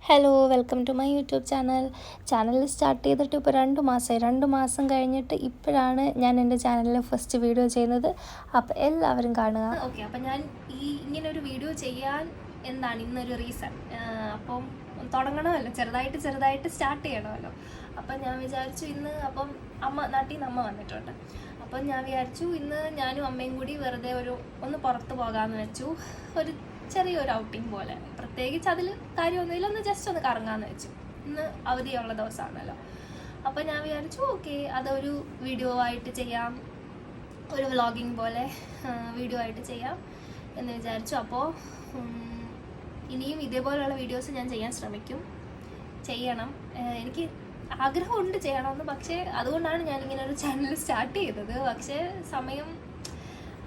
Hello, welcome to my YouTube channel start ചെയ്തിട്ട് ഇപ്പോൾ 2 മാസമായി. 2 മാസം കഴിഞ്ഞിട്ട് ഇപ്പോഴാണ് ഞാൻ എൻ്റെ ചാനലിൽ ഫസ്റ്റ് വീഡിയോ ചെയ്യുന്നത്. അപ്പോൾ എല്ലാവരും കാണുക. ഓക്കെ, അപ്പം ഞാൻ ഇങ്ങനൊരു വീഡിയോ ചെയ്യാൻ എന്താണ് ഇന്നൊരു റീസൺ. അപ്പം തുടങ്ങണമല്ലോ, ചെറുതായിട്ട് സ്റ്റാർട്ട് ചെയ്യണമല്ലോ. അപ്പം ഞാൻ വിചാരിച്ചു ഇന്ന്, അപ്പം നാട്ടിൽ നിന്ന് അമ്മ വന്നിട്ടുണ്ട്. അപ്പം ഞാൻ വിചാരിച്ചു ഇന്ന് ഞാനും അമ്മയും കൂടി വെറുതെ ഒന്ന് പുറത്ത് പോകാമെന്ന് വെച്ചു. ചെറിയൊരു ഔട്ടിങ് പോലെ, പ്രത്യേകിച്ച് അതിൽ കാര്യമൊന്നുമില്ല, ജസ്റ്റ് ഒന്ന് കറങ്ങാമെന്ന് വെച്ചു. ഇന്ന് അവധിയുള്ള ദിവസമാണല്ലോ. അപ്പോൾ ഞാൻ വിചാരിച്ചു ഓക്കെ, അതൊരു വീഡിയോ ആയിട്ട് ചെയ്യാം, ഒരു വ്ളോഗിങ് പോലെ വീഡിയോ ആയിട്ട് ചെയ്യാം എന്ന് വിചാരിച്ചു. അപ്പോൾ ഇനിയും ഇതേപോലെയുള്ള വീഡിയോസ് ഞാൻ ചെയ്യാൻ ചെയ്യണം. എനിക്ക് ആഗ്രഹമുണ്ട് ചെയ്യണമെന്ന്. പക്ഷേ അതുകൊണ്ടാണ് ഞാനിങ്ങനെ ഒരു ചാനൽ സ്റ്റാർട്ട് ചെയ്തത്. പക്ഷേ സമയം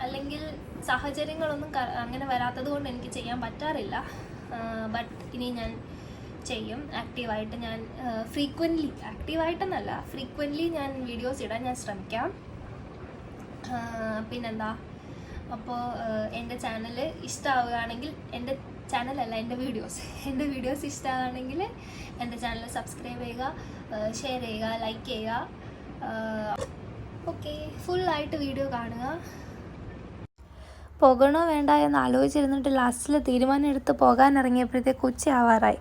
അല്ലെങ്കിൽ സാഹചര്യങ്ങളൊന്നും അങ്ങനെ വരാത്തത് കൊണ്ട് എനിക്ക് ചെയ്യാൻ പറ്റാറില്ല. ബട്ട് ഇനി ഞാൻ ചെയ്യും. ആക്റ്റീവായിട്ട് ഞാൻ ഫ്രീക്വൻ്റ്ലി ഞാൻ വീഡിയോസ് ഇടാൻ ഞാൻ ശ്രമിക്കാം. പിന്നെന്താ, അപ്പോൾ എൻ്റെ ചാനൽ ഇഷ്ടമാവുകയാണെങ്കിൽ, എൻ്റെ വീഡിയോസ് ഇഷ്ടമാവുകയാണെങ്കിൽ എൻ്റെ ചാനൽ സബ്സ്ക്രൈബ് ചെയ്യുക, ഷെയർ ചെയ്യുക, ലൈക്ക് ചെയ്യുക. ഓക്കെ, ഫുള്ളായിട്ട് വീഡിയോ കാണുക. പോകണോ വേണ്ട എന്ന് ആലോചിച്ചിരുന്നിട്ട് ലാസ്റ്റിൽ തീരുമാനം എടുത്ത് പോകാൻ ഇറങ്ങിയപ്പോഴത്തേക്ക് ഉച്ചയാവാറായി.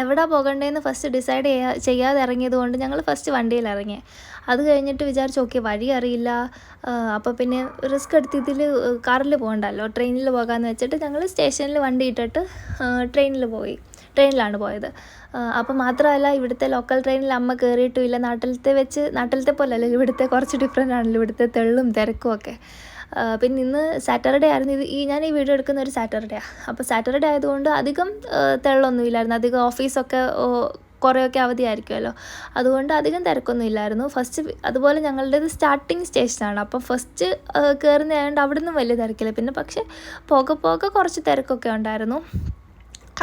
എവിടെ പോകണ്ടേന്ന് ഫസ്റ്റ് ഡിസൈഡ് ചെയ്യാതെ ഇറങ്ങിയത് കൊണ്ട് ഞങ്ങൾ ഫസ്റ്റ് വണ്ടിയിൽ ഇറങ്ങി. അത് കഴിഞ്ഞിട്ട് വിചാരിച്ചു ഓക്കെ, വഴി അറിയില്ല, അപ്പോൾ പിന്നെ റിസ്ക് എടുത്തതിൽ കാറിൽ പോകണ്ടല്ലോ, ട്രെയിനിൽ പോകാമെന്ന് വെച്ചിട്ട് ഞങ്ങൾ സ്റ്റേഷനിൽ വണ്ടി ഇട്ടിട്ട് ട്രെയിനിലാണ് പോയത്. അപ്പോൾ മാത്രമല്ല, ഇവിടുത്തെ ലോക്കൽ ട്രെയിനിൽ അമ്മ കയറിയിട്ടുമില്ല. നാട്ടിലത്തെ പോലെയല്ല, ഇവിടുത്തെ കുറച്ച് ഡിഫറെൻ്റ് ആണല്ലോ, ഇവിടുത്തെ തെള്ളും തിരക്കും ഒക്കെ. പിന്നെ ഇന്ന് സാറ്റർഡേ ആയിരുന്നു. ഞാൻ ഈ വീഡിയോ എടുക്കുന്ന ഒരു സാറ്റർഡേയാണ്. അപ്പോൾ സാറ്റർഡേ ആയതുകൊണ്ട് അധികം തെള്ളൊന്നും ഇല്ലായിരുന്നു. അധികം ഓഫീസൊക്കെ കുറേയൊക്കെ അവധിയായിരിക്കുമല്ലോ, അതുകൊണ്ട് അധികം തിരക്കൊന്നും ഇല്ലായിരുന്നു. അതുപോലെ ഞങ്ങളുടേത് സ്റ്റാർട്ടിങ് സ്റ്റേഷനാണ്. അപ്പോൾ ഫസ്റ്റ് കയറുന്നതായതുകൊണ്ട് അവിടെ നിന്നും വലിയ തിരക്കില്ല. പിന്നെ പക്ഷേ പോകെ കുറച്ച് തിരക്കൊക്കെ ഉണ്ടായിരുന്നു.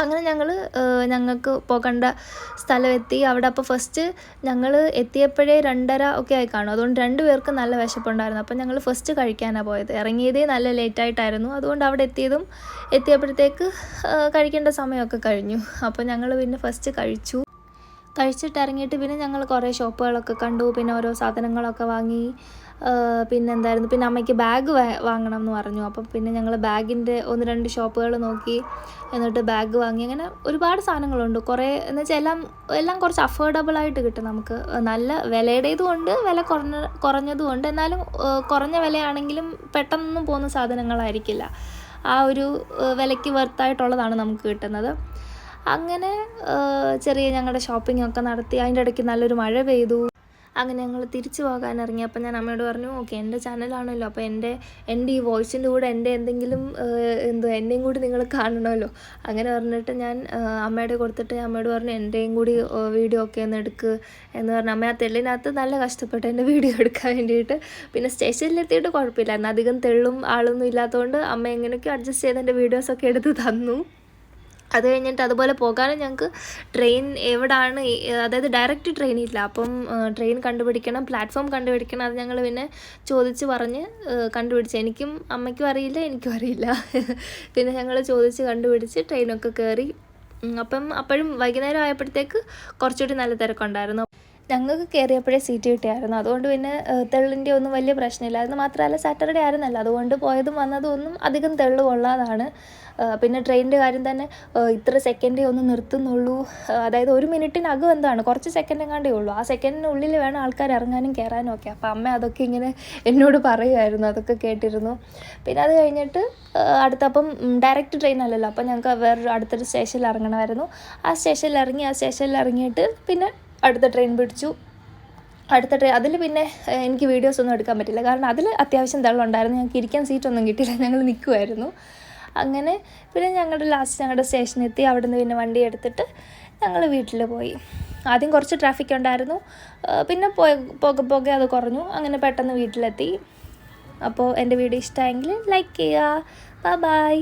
അങ്ങനെ ഞങ്ങൾക്ക് പോകേണ്ട സ്ഥലമെത്തി. അവിടെ അപ്പോൾ ഫസ്റ്റ് ഞങ്ങൾ എത്തിയപ്പോഴേ 2:30 ഒക്കെ ആയി കാണും. അതുകൊണ്ട് 2 പേർക്ക് നല്ല വിശപ്പുണ്ടായിരുന്നു. അപ്പോൾ ഞങ്ങൾ ഫസ്റ്റ് കഴിക്കാനാണ് പോയത്. ഇറങ്ങിയതേ നല്ല ലേറ്റായിട്ടായിരുന്നു. അതുകൊണ്ട് അവിടെ എത്തിയപ്പോഴത്തേക്ക് കഴിക്കേണ്ട സമയമൊക്കെ കഴിഞ്ഞു. അപ്പോൾ ഞങ്ങൾ പിന്നെ ഫസ്റ്റ് കഴിച്ചിട്ട് ഇറങ്ങിയിട്ട് പിന്നെ ഞങ്ങൾ കുറേ ഷോപ്പുകളൊക്കെ കണ്ടു. പിന്നെ ഓരോ സാധനങ്ങളൊക്കെ വാങ്ങി. പിന്നെ അമ്മയ്ക്ക് ബാഗ് വാങ്ങണം എന്ന് പറഞ്ഞു. അപ്പം പിന്നെ ഞങ്ങൾ ബാഗിൻ്റെ 1-2 ഷോപ്പുകൾ നോക്കി, എന്നിട്ട് ബാഗ് വാങ്ങി. അങ്ങനെ ഒരുപാട് സാധനങ്ങളുണ്ട്. കുറേ എന്ന് വെച്ചാൽ എല്ലാം കുറച്ച് അഫോർഡബിളായിട്ട് കിട്ടും നമുക്ക്. നല്ല വിലയുടേതുകൊണ്ട്, വില കുറഞ്ഞതുകൊണ്ട്. എന്നാലും കുറഞ്ഞ വിലയാണെങ്കിലും പെട്ടെന്നൊന്നും പോകുന്ന സാധനങ്ങളായിരിക്കില്ല. ആ ഒരു വിലയ്ക്ക് വർത്തായിട്ടുള്ളതാണ് നമുക്ക് കിട്ടുന്നത്. അങ്ങനെ ഞങ്ങളുടെ ഷോപ്പിംഗ് ഒക്കെ നടത്തി. അതിൻ്റെ ഇടയ്ക്ക് നല്ലൊരു മഴ പെയ്തു. അങ്ങനെ ഞങ്ങൾ തിരിച്ചു പോകാൻ ഇറങ്ങി. അപ്പം ഞാൻ അമ്മയോട് പറഞ്ഞു ഓക്കെ, എൻ്റെ ചാനലാണല്ലോ, അപ്പോൾ എൻ്റെ ഈ വോയിസിൻ്റെ കൂടെ എന്തെങ്കിലും എന്നെയും കൂടി നിങ്ങൾ കാണണമല്ലോ. അങ്ങനെ പറഞ്ഞിട്ട് ഞാൻ അമ്മയുടെ കൊടുത്തിട്ട് അമ്മയോട് പറഞ്ഞു എൻ്റെയും കൂടി വീഡിയോ ഒക്കെ ഒന്ന് എടുക്കുക എന്ന് പറഞ്ഞു. അമ്മ ആ തെള്ളിനകത്ത് നല്ല കഷ്ടപ്പെട്ടു എൻ്റെ വീഡിയോ എടുക്കാൻ വേണ്ടിയിട്ട്. പിന്നെ സ്റ്റേഷനിലെത്തിയിട്ട് കുഴപ്പമില്ലായിരുന്നു, അധികം തെള്ളും ആളൊന്നും ഇല്ലാത്തതുകൊണ്ട് അമ്മ എങ്ങനെയൊക്കെ അഡ്ജസ്റ്റ് ചെയ്ത് എൻ്റെ വീഡിയോസൊക്കെ എടുത്ത് തന്നു. അത് കഴിഞ്ഞിട്ട് അതുപോലെ പോകാനും ഞങ്ങൾക്ക് ട്രെയിൻ എവിടെയാണ്, അതായത് ഡയറക്റ്റ് ട്രെയിൻ ഇല്ല. അപ്പം ട്രെയിൻ കണ്ടുപിടിക്കണം, പ്ലാറ്റ്ഫോം കണ്ടുപിടിക്കണം. അത് ഞങ്ങൾ പിന്നെ ചോദിച്ച് പറഞ്ഞ് കണ്ടുപിടിച്ച്. എനിക്കും അമ്മയ്ക്കും അറിയില്ല, എനിക്കും അറിയില്ല. പിന്നെ ഞങ്ങൾ ചോദിച്ച് കണ്ടുപിടിച്ച് ട്രെയിനൊക്കെ കയറി. അപ്പോഴും വൈകുന്നേരം ആയപ്പോഴത്തേക്ക് കുറച്ചുകൂടി നല്ല തിരക്കുണ്ടായിരുന്നു. ഞങ്ങൾക്ക് കയറിയപ്പോഴേ സീറ്റ് കിട്ടിയായിരുന്നു. അതുകൊണ്ട് പിന്നെ തെള്ളിൻ്റെ ഒന്നും വലിയ പ്രശ്നമില്ലായിരുന്നു. മാത്രമല്ല സാറ്റർഡേ ആയിരുന്നല്ലോ, അതുകൊണ്ട് പോയതും വന്നതും ഒന്നും അധികം തെള്ളു കൊള്ളാതാണ്. പിന്നെ ട്രെയിനിൻ്റെ കാര്യം തന്നെ, ഇത്ര സെക്കൻഡേ ഒന്ന് നിർത്തുന്നുള്ളൂ. അതായത് 1 മിനിറ്റിനകം എന്താണ്, കുറച്ച് സെക്കൻഡ് എങ്ങാണ്ടേ ഉള്ളൂ. ആ സെക്കൻഡിനുള്ളിൽ വേണം ആൾക്കാർ ഇറങ്ങാനും കയറാനും ഒക്കെ. അപ്പോൾ അമ്മ അതൊക്കെ ഇങ്ങനെ എന്നോട് പറയുമായിരുന്നു, അതൊക്കെ കേട്ടിരുന്നു. പിന്നെ അത് കഴിഞ്ഞിട്ട് അടുത്തപ്പം ഡയറക്റ്റ് ട്രെയിൻ അല്ലല്ലോ, അപ്പോൾ ഞങ്ങൾക്ക് അടുത്തൊരു സ്റ്റേഷനിൽ ഇറങ്ങണമായിരുന്നു. ആ സ്റ്റേഷനിൽ ഇറങ്ങിയിട്ട് പിന്നെ അടുത്ത ട്രെയിൻ പിടിച്ചു. അതിൽ പിന്നെ എനിക്ക് വീഡിയോസ് ഒന്നും എടുക്കാൻ പറ്റില്ല, കാരണം അതിൽ അത്യാവശ്യം തള്ളുണ്ടായിരുന്നു. ഞങ്ങൾക്ക് ഇരിക്കാൻ സീറ്റൊന്നും കിട്ടിയില്ല, ഞങ്ങൾ നിൽക്കുമായിരുന്നു. അങ്ങനെ പിന്നെ ഞങ്ങളുടെ സ്റ്റേഷനെത്തി. അവിടെ നിന്ന് പിന്നെ വണ്ടി എടുത്തിട്ട് ഞങ്ങൾ വീട്ടിൽ പോയി. ആദ്യം കുറച്ച് ട്രാഫിക് ഉണ്ടായിരുന്നു, പിന്നെ പോകെ അത് കുറഞ്ഞു. അങ്ങനെ പെട്ടെന്ന് വീട്ടിലെത്തി. അപ്പോൾ എൻ്റെ വീഡിയോ ഇഷ്ടമായെങ്കിൽ ലൈക്ക് ചെയ്യുക. ബൈ.